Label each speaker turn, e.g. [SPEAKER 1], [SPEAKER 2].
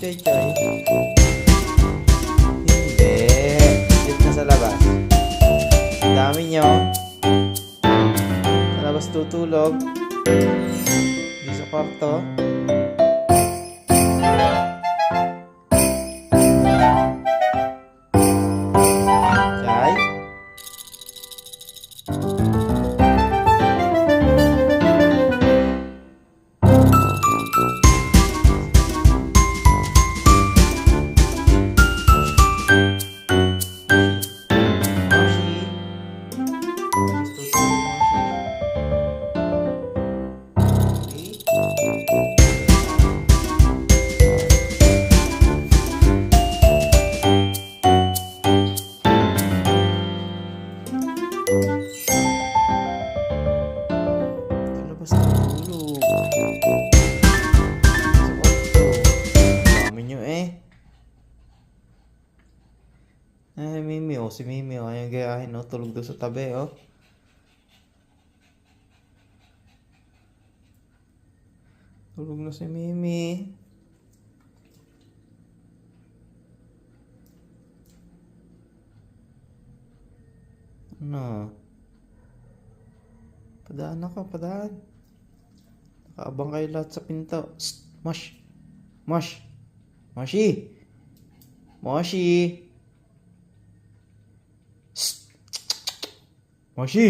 [SPEAKER 1] Choy Choy? Hindi. Dito na sa labas. Ang dami niyo. Sa labas tutulog. Dito sa kwarto. Chay? Moshi? Labas tutulog, Moshi. Okay. Sa labas tutulog. Sa kwarto. Ang dami niyo eh. Ay, Mimi, oh, si Mimi, oh, ayun gayahin, oh, tulog doon sa tabi, oh. Tulog na si Mimi. Ano? Padaan ako, padaan. Nakaabang kayo lahat sa pinto. Shh, Mosh! Mosh! Moshi! Moshi! Shh! Moshi!